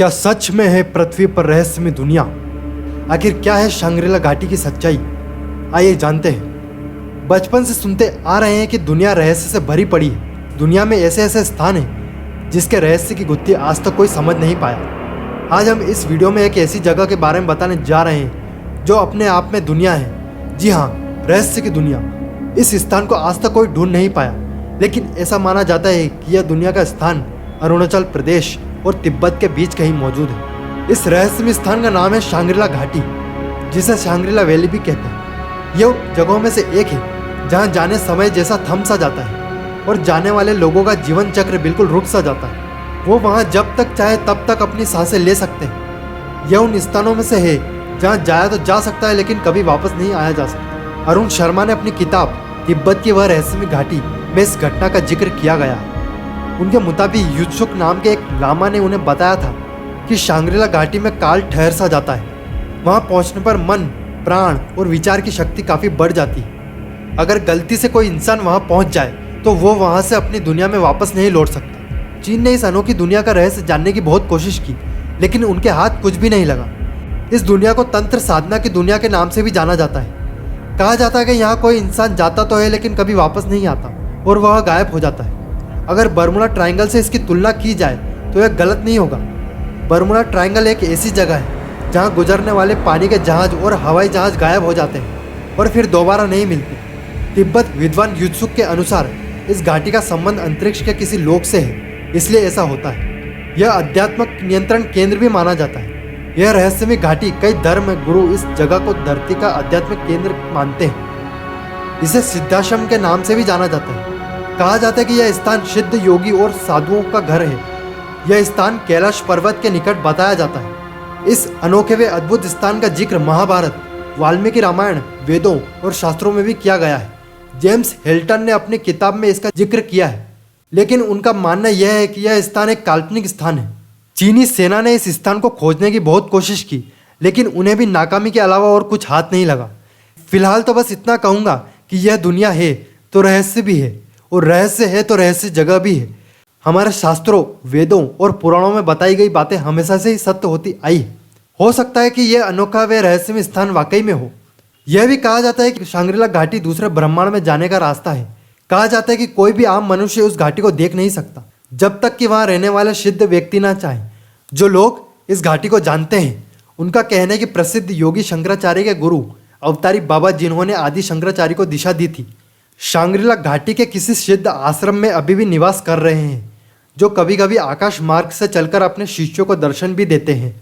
क्या सच में है पृथ्वी पर रहस्यमय दुनिया? आखिर क्या है शांग्रीला घाटी की सच्चाई? आइए जानते हैं। बचपन से सुनते आ रहे हैं कि दुनिया रहस्य से भरी पड़ी है। दुनिया में ऐसे ऐसे स्थान हैं जिसके रहस्य की गुत्थी आज तक कोई समझ नहीं पाया। आज हम इस वीडियो में एक ऐसी जगह के बारे में बताने जा रहे हैं जो अपने आप में दुनिया है। जी हाँ, रहस्य की दुनिया। इस स्थान को आज तक कोई ढूंढ नहीं पाया, लेकिन ऐसा माना जाता है कि यह दुनिया का स्थान अरुणाचल प्रदेश और तिब्बत के बीच कहीं मौजूद है। इस रहस्यमय स्थान का नाम है शांग्रीला घाटी, जिसे शांग्रीला वैली भी कहते हैं। यह उन जगहों में से एक है जहां जाने समय जैसा थम सा जाता है और जाने वाले लोगों का जीवन चक्र बिल्कुल रुक सा जाता है। वो वहां जब तक चाहे तब तक अपनी सांसें ले सकते हैं। यह उन स्थानों में से है जहां जाया तो जा सकता है, लेकिन कभी वापस नहीं आया जा सकता। अरुण शर्मा ने अपनी किताब तिब्बत की वह रहस्यमय घाटी में इस घटना का जिक्र किया गया है। उनके मुताबिक युत्सुक नाम के एक लामा ने उन्हें बताया था कि शांग्रीला घाटी में काल ठहर सा जाता है। वहां पहुंचने पर मन, प्राण और विचार की शक्ति काफी बढ़ जाती है। अगर गलती से कोई इंसान वहां पहुंच जाए तो वो वहां से अपनी दुनिया में वापस नहीं लौट सकता। चीन ने इस अनोखी दुनिया का रहस्य जानने की बहुत कोशिश की, लेकिन उनके हाथ कुछ भी नहीं लगा। इस दुनिया को तंत्र साधना की दुनिया के नाम से भी जाना जाता है। कहा जाता है कि यहाँ कोई इंसान जाता तो है, लेकिन कभी वापस नहीं आता और वह गायब हो जाता है। अगर बर्मुडा ट्रायंगल से इसकी तुलना की जाए तो यह गलत नहीं होगा। बर्मुडा ट्रायंगल एक ऐसी जगह है जहां गुजरने वाले पानी के जहाज और हवाई जहाज गायब हो जाते हैं और फिर दोबारा नहीं मिलते। तिब्बत विद्वान युत्सुक के अनुसार इस घाटी का संबंध अंतरिक्ष के किसी लोक से है, इसलिए ऐसा होता है। यह आध्यात्मिक नियंत्रण केंद्र भी माना जाता है। यह रहस्यमय घाटी कई धर्म गुरु इस जगह को धरती का आध्यात्मिक केंद्र मानते हैं। इसे सिद्धाश्रम के नाम से भी जाना जाता है। कहा जाता है कि यह स्थान सिद्ध योगी और साधुओं का घर है। यह स्थान कैलाश पर्वत के निकट बताया जाता है। इस अनोखे व अद्भुत स्थान का जिक्र महाभारत, वाल्मीकि रामायण, वेदों और शास्त्रों में भी किया गया है। जेम्स हिल्टन ने अपनी किताब में इसका जिक्र किया है, लेकिन उनका मानना यह है कि यह स्थान एक काल्पनिक स्थान है। चीनी सेना ने इस स्थान को खोजने की बहुत कोशिश की, लेकिन उन्हें भी नाकामी के अलावा और कुछ हाथ नहीं लगा। फिलहाल तो बस इतना कहूँगा कि यह दुनिया है तो रहस्य भी है, और रहस्य है तो रहस्य जगह भी है। हमारे शास्त्रों, वेदों और पुराणों में बताई गई बातें हमेशा से ही सत्य होती आई है। हो सकता है कि यह अनोखा व रहस्यमय स्थान वाकई में हो। यह भी कहा जाता है कि शांग्रीला घाटी दूसरे ब्रह्मांड में जाने का रास्ता है। कहा जाता है कि कोई भी आम मनुष्य उस घाटी को देख नहीं सकता जब तक कि वहाँ रहने वाले सिद्ध व्यक्ति ना चाहें। जो लोग इस घाटी को जानते हैं उनका कहना है कि प्रसिद्ध योगी शंकराचार्य के गुरु अवतारी बाबा, जिन्होंने आदि शंकराचार्य को दिशा दी थी, शांग्रीला घाटी के किसी सिद्ध आश्रम में अभी भी निवास कर रहे हैं, जो कभी कभी आकाश मार्ग से चलकर अपने शिष्यों को दर्शन भी देते हैं।